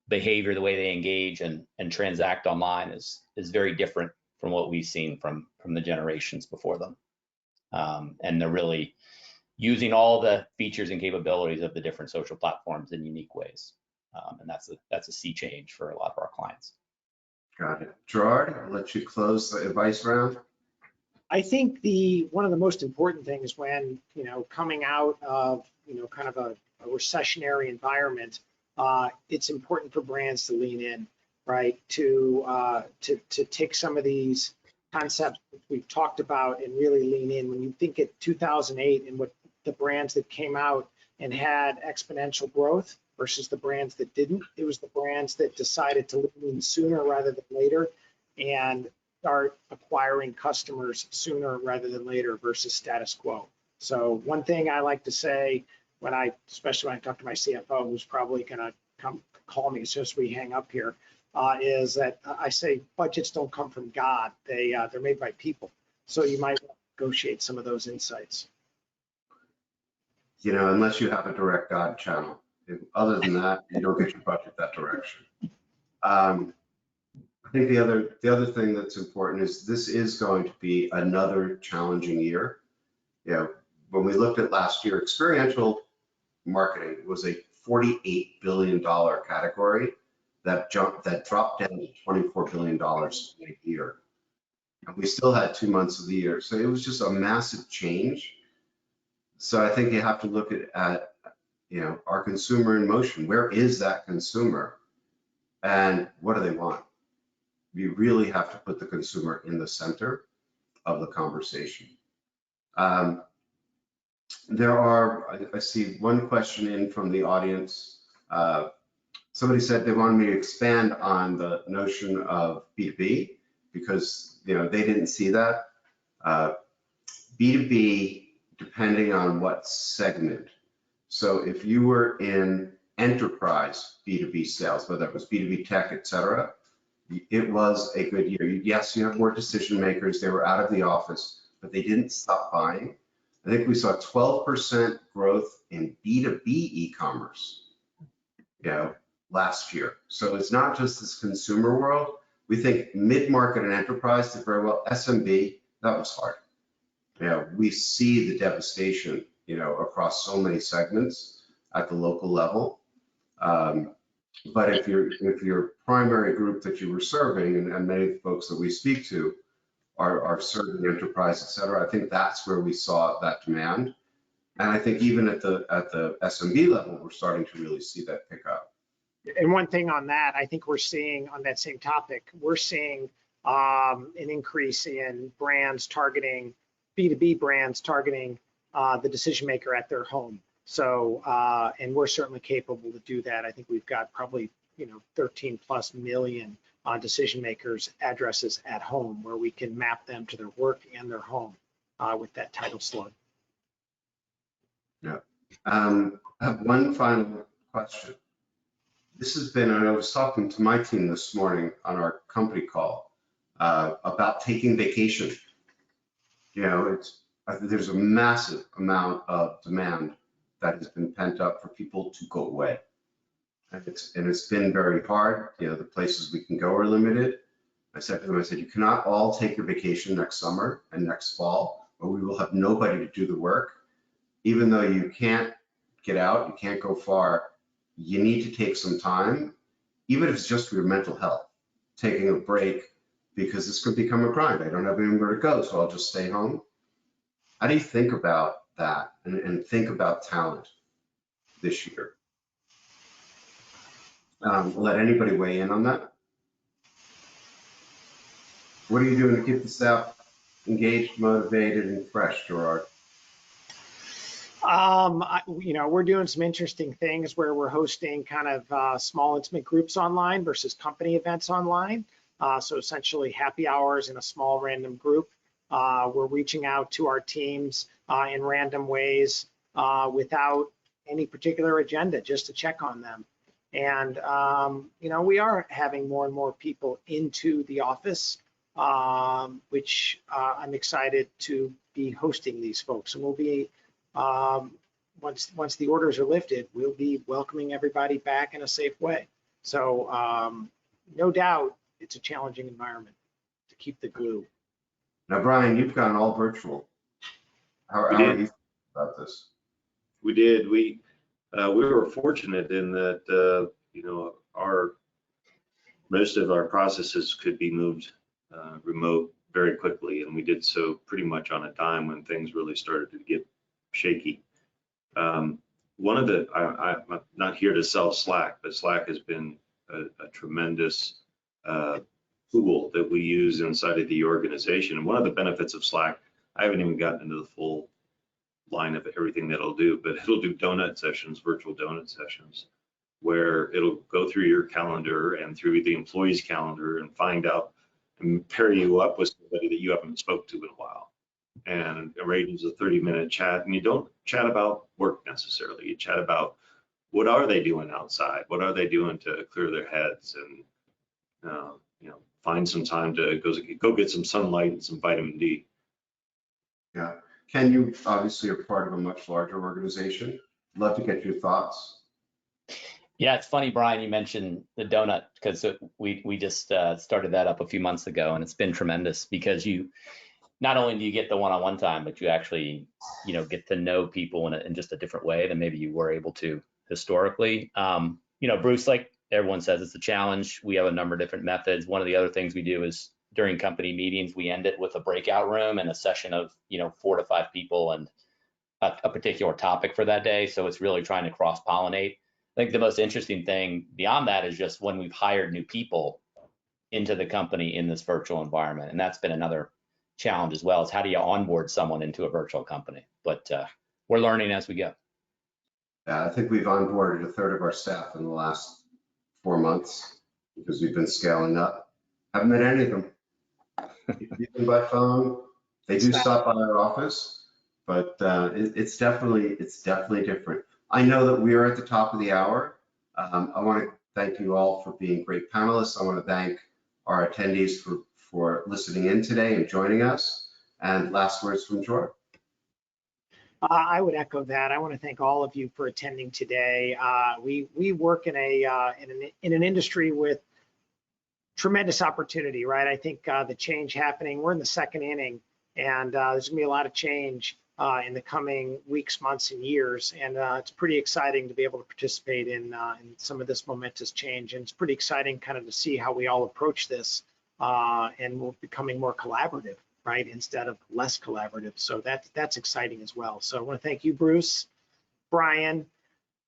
behavior, the way they engage and transact online is very different from what we've seen from the generations before them. And they're really using all the features and capabilities of the different social platforms in unique ways. And that's a sea change for a lot of our clients. Got it. Gerard, I'll let you close the advice round. I think one of the most important things when, coming out of, kind of a recessionary environment, it's important for brands to lean in, right? To take some of these concepts that we've talked about and really lean in. When you think at 2008 and what the brands that came out and had exponential growth versus the brands that didn't, it was the brands that decided to lean in sooner rather than later. and start acquiring customers sooner rather than later versus status quo. So one thing I like to say especially when I talk to my CFO, who's probably going to come call me as soon as we hang up here, is that I say budgets don't come from God. They're made by people. So you might negotiate some of those insights. You know, unless you have a direct God channel. Other than that, you don't get your budget that direction. I think the other thing that's important is this is going to be another challenging year. You know, when we looked at last year, experiential marketing was a $48 billion category that dropped down to $24 billion in a year. And we still had 2 months of the year. So it was just a massive change. So I think you have to look at you know, our consumer in motion. Where is that consumer? And what do they want? You really have to put the consumer in the center of the conversation. I see one question in from the audience. Somebody said they wanted me to expand on the notion of B2B because, you know, they didn't see that. B2B, depending on what segment. So if you were in enterprise B2B sales, whether it was B2B tech, et cetera, it was a good year. Yes, you have more decision makers. They were out of the office, but they didn't stop buying. I think we saw 12% growth in B2B e-commerce, you know, last year. So it's not just this consumer world. We think mid-market and enterprise did very well. SMB, that was hard. You know, we see the devastation, you know, across so many segments at the local level. But if your primary group that you were serving, and many of the folks that we speak to are serving enterprise, et cetera, I think that's where we saw that demand. And I think even at the SMB level, we're starting to really see that pick up. And one thing on that, I think we're seeing on that same topic, we're seeing an increase in brands targeting, B2B brands targeting the decision maker at their home. So, and we're certainly capable to do that. I think we've got probably, you know, 13 plus million decision makers addresses at home where we can map them to their work and their home with that title slug. Yeah. I have one final question. This has been, and I was talking to my team this morning on our company call about taking vacation. You know, there's a massive amount of demand that has been pent up for people to go away. And it's been very hard. You know, the places we can go are limited. I said to them, I said, you cannot all take your vacation next summer and next fall, or we will have nobody to do the work. Even though you can't get out, you can't go far, you need to take some time, even if it's just for your mental health, taking a break, because this could become a grind. I don't have anywhere to go, so I'll just stay home. How do you think about that and think about talent this year? Let anybody weigh in on that? What are you doing to keep the staff engaged, motivated, and fresh, Gerard? You know, we're doing some interesting things where we're hosting kind of small intimate groups online versus company events online. So essentially happy hours in a small random group. We're reaching out to our teams in random ways without any particular agenda, just to check on them. And, you know, we are having more and more people into the office, which I'm excited to be hosting these folks. And we'll be, once the orders are lifted, we'll be welcoming everybody back in a safe way. So no doubt it's a challenging environment to keep the glue. Now, Brian, you've gone all virtual. How are you about this? We did. We were fortunate in that you know, most of our processes could be moved remote very quickly, and we did so pretty much on a dime when things really started to get shaky. One of the, I'm not here to sell Slack, but Slack has been a tremendous tool that we use inside of the organization. And one of the benefits of Slack, I haven't even gotten into the full line of everything that it'll do, but it'll do donut sessions, virtual donut sessions, where it'll go through your calendar and through the employee's calendar and find out and pair you up with somebody that you haven't spoke to in a while. And arranges a 30-minute chat, and you don't chat about work necessarily. You chat about what are they doing outside? What are they doing to clear their heads? And find some time to go get some sunlight and some vitamin D. Yeah. Ken, you obviously are part of a much larger organization. Love to get your thoughts. Yeah, it's funny, Brian, you mentioned the donut because we just started that up a few months ago, and it's been tremendous because you not only do you get the one-on-one time, but you actually get to know people in just a different way than maybe you were able to historically. Bruce, like everyone says, it's a challenge. We have a number of different methods. One of the other things we do is during company meetings, we end it with a breakout room and a session of 4 to 5 people and a particular topic for that day. So it's really trying to cross-pollinate. I think the most interesting thing beyond that is just when we've hired new people into the company in this virtual environment. And that's been another challenge as well, is how do you onboard someone into a virtual company? But we're learning as we go. I think we've onboarded a third of our staff in the last 4 months because we've been scaling up. Haven't met any of them. Even by phone. They do stop by our office, but it's definitely different. I know that we are at the top of the hour. I want to thank you all for being great panelists. I want to thank our attendees for listening in today and joining us. And last words from Gerard. I would echo that. I want to thank all of you for attending today. We work in an industry with tremendous opportunity, right? I think the change happening, we're in the second inning, and there's gonna be a lot of change in the coming weeks, months, and years. And it's pretty exciting to be able to participate in some of this momentous change. And it's pretty exciting kind of to see how we all approach this, and we're becoming more collaborative, right, instead of less collaborative. So that's exciting as well. So I want to thank you, Bruce, Brian,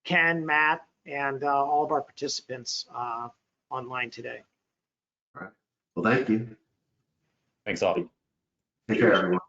Ken, Matt, and all of our participants online today. All right. Well, thank you. Thanks all. Take care, everyone.